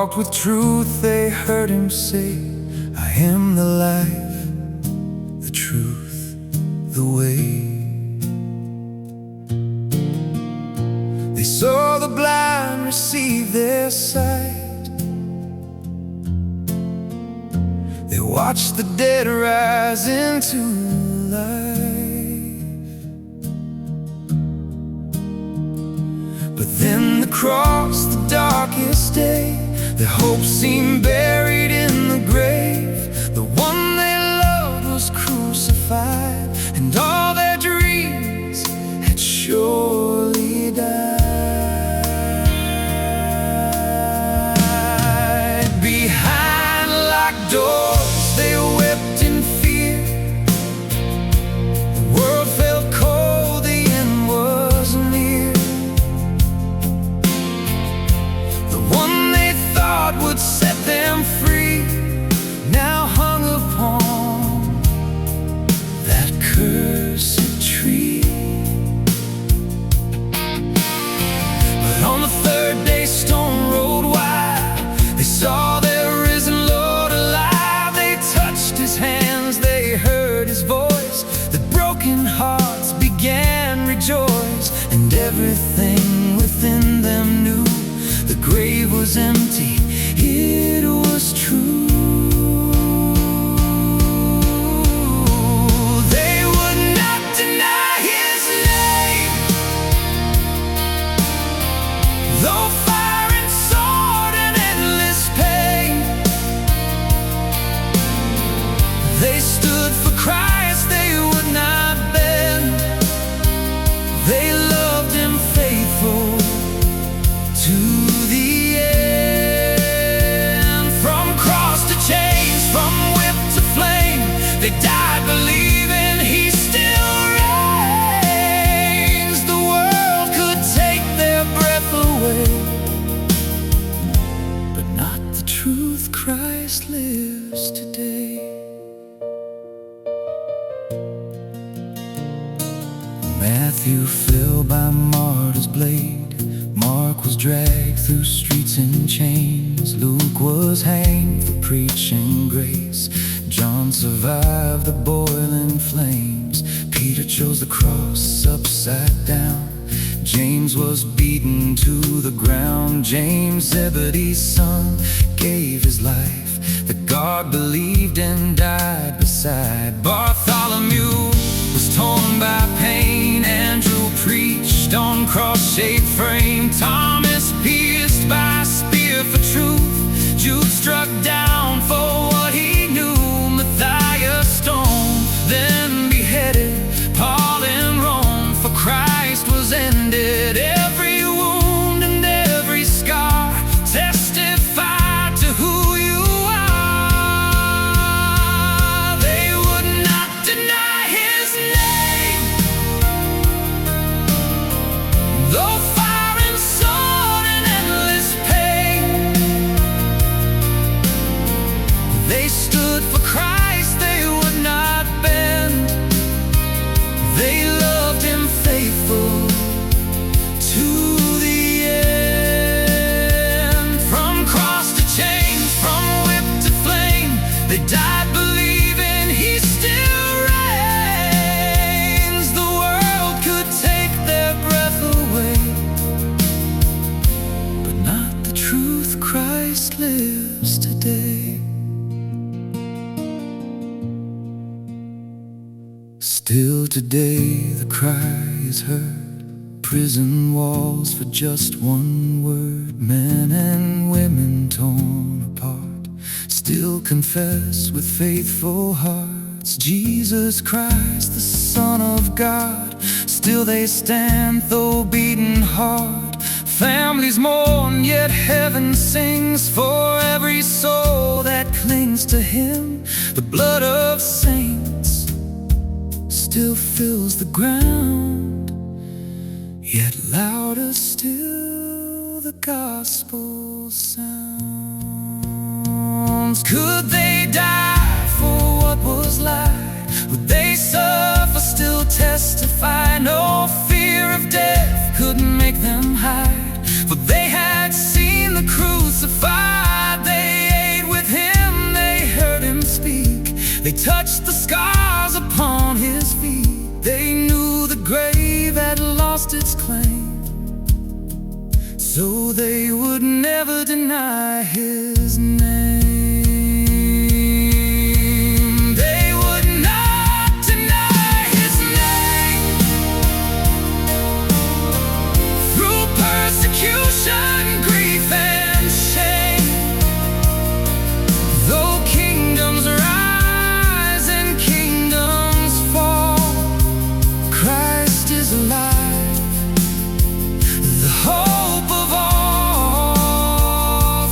walked with truth, they heard him say, I am the life, the truth, the way. They saw the blind receive their sight. They watched the dead rise into life. But then the cross, the darkest day, their hope seemed buried in the grave. The one they loved was crucified, and all their dreams had surely died. Behind locked doors they wept in fear. The world felt cold, the end was near. The one they thought would set them free now hung upon that cursed tree. But on the third day, stone rolled wide, they saw their risen Lord alive. They touched his hands, they heard his voice. The broken hearts began rejoice, and everything within them knew the grave was empty, it was true. They would not deny his name, though fire and sword and endless pain. They stood for Christ, they would not bend. They loved him faithful to the end. From cross to chains, from whip to flame, they died believing he still reigns. The world could take their breath away, but not the truth. Christ lives today. Matthew fell by martyr's blade. Mark was dragged through streets in chains. Luke was hanged for preaching grace. John survived the boiling flames. Peter chose the cross upside down. James was beaten to the ground. James, Zebedee's son, gave his life that God believed and died beside. Bartholomew was torn by pain. Andrew preached on cross-shaped frame. Thomas pierced by a spear for truth. Jude struck down for what he knew. Matthias stoned, then beheaded. Paul in Rome for Christ was ended. Every wound and every scar testify to who you are. They would not deny his name, though fire and sword and endless pain. They stood for Christ, they would not bend. They loved him faithful to the end. From cross to chains, from whip to flame, they died believing he still reigns. The world could take their breath away, but not the truth. Christ lives today. Still today the cry is heard. Prison walls for just one word. Men and women torn apart still confess with faithful hearts, Jesus Christ, the Son of God. Still they stand though beaten hard. Families mourn, yet heaven sings for every soul that clings to him. The blood of saints still fills the ground, yet louder still the gospel sounds. Could they die for what was lied? Would they suffer, still testify? No fear of death could make them hide, for they had seen the crucified. They touched the scars upon his feet. They knew the grave had lost its claim, so they would never deny his name. They would not deny his name. Through persecution, grief, and shame, though kingdoms rise and kingdoms fall, Christ is alive, the hope of all.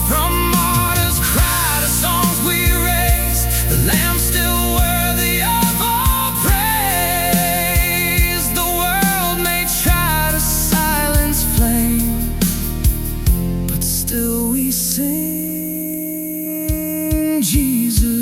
From martyrs' cry to songs we raise, the Lamb still worthy of all praise. The world may try to silence flame, but still we sing Jesus.